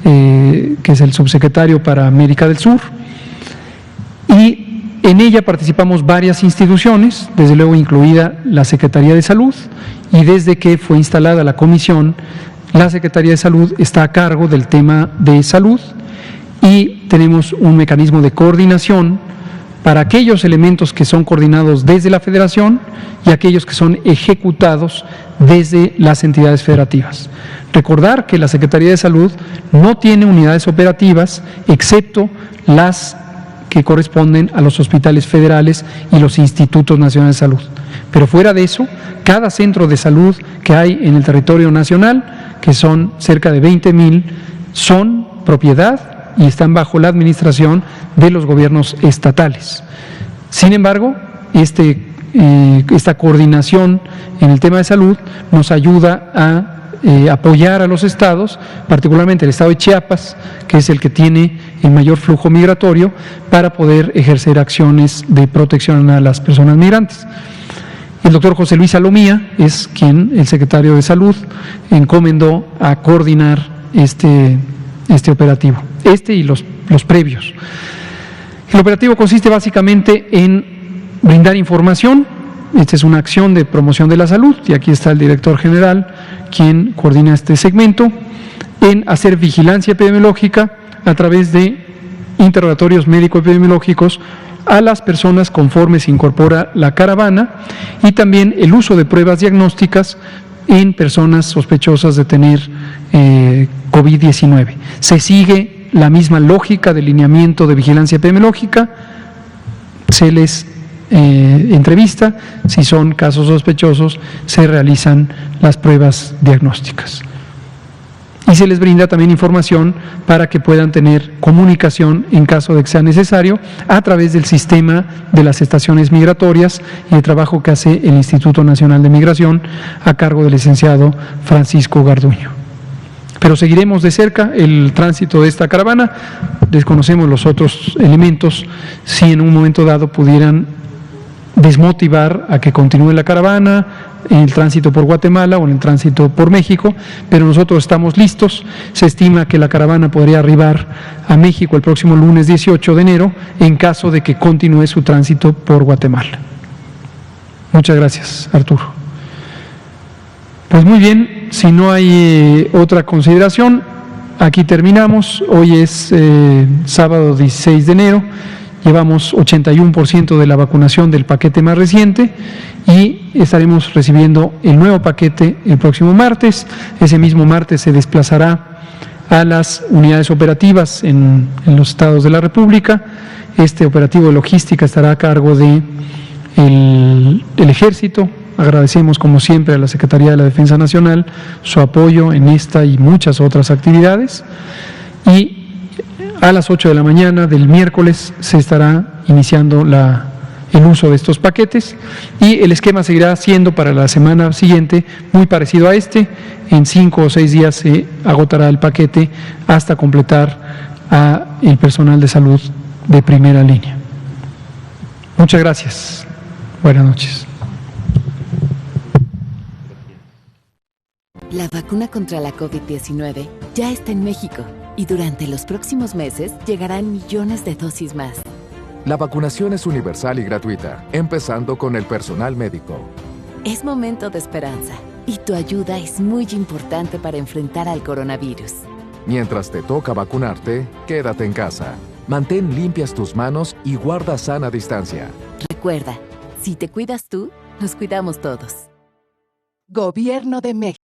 que es el subsecretario para América del Sur, y en ella participamos varias instituciones, desde luego incluida la Secretaría de Salud, y desde que fue instalada la comisión, la Secretaría de Salud está a cargo del tema de salud y tenemos un mecanismo de coordinación para aquellos elementos que son coordinados desde la Federación y aquellos que son ejecutados desde las entidades federativas. Recordar que la Secretaría de Salud no tiene unidades operativas, excepto las que corresponden a los hospitales federales y los institutos nacionales de salud. Pero fuera de eso, cada centro de salud que hay en el territorio nacional, que son cerca de 20,000, son propiedad y están bajo la administración de los gobiernos estatales. Sin embargo, esta coordinación en el tema de salud nos ayuda a apoyar a los estados, particularmente el estado de Chiapas, que es el que tiene el mayor flujo migratorio, para poder ejercer acciones de protección a las personas migrantes. El doctor José Luis Salomía es quien, el secretario de Salud, encomendó a coordinar este operativo, y los previos. El operativo consiste básicamente en brindar información. Esta es una acción de promoción de la salud, y aquí está el director general, quien coordina este segmento, en hacer vigilancia epidemiológica a través de interrogatorios médico-epidemiológicos a las personas conforme se incorpora la caravana, y también el uso de pruebas diagnósticas en personas sospechosas de tener COVID-19. Se sigue la misma lógica de lineamiento de vigilancia epidemiológica, se les entrevista, si son casos sospechosos, se realizan las pruebas diagnósticas. Y se les brinda también información para que puedan tener comunicación en caso de que sea necesario a través del sistema de las estaciones migratorias y el trabajo que hace el Instituto Nacional de Migración a cargo del licenciado Francisco Garduño. Pero seguiremos de cerca el tránsito de esta caravana. Desconocemos los otros elementos, si en un momento dado pudieran desmotivar a que continúe la caravana en el tránsito por Guatemala o en el tránsito por México, pero nosotros estamos listos. Se estima que la caravana podría arribar a México el próximo lunes 18 de enero en caso de que continúe su tránsito por Guatemala. Muchas gracias, Arturo. Pues muy bien, si no hay otra consideración, aquí terminamos. Hoy es sábado 16 de enero. Llevamos 81% de la vacunación del paquete más reciente y estaremos recibiendo el nuevo paquete el próximo martes. Ese mismo martes se desplazará a las unidades operativas en los estados de la República. Este operativo de logística estará a cargo de el Ejército. Agradecemos como siempre a la Secretaría de la Defensa Nacional su apoyo en esta y muchas otras actividades. Y a las 8 de la mañana del miércoles se estará iniciando el uso de estos paquetes, y el esquema seguirá siendo para la semana siguiente muy parecido a este. En 5 o 6 días se agotará el paquete hasta completar a el personal de salud de primera línea. Muchas gracias. Buenas noches. La vacuna contra la COVID-19 ya está en México y durante los próximos meses llegarán millones de dosis más. La vacunación es universal y gratuita, empezando con el personal médico. Es momento de esperanza y tu ayuda es muy importante para enfrentar al coronavirus. Mientras te toca vacunarte, quédate en casa. Mantén limpias tus manos y guarda sana distancia. Recuerda, si te cuidas tú, nos cuidamos todos. Gobierno de México.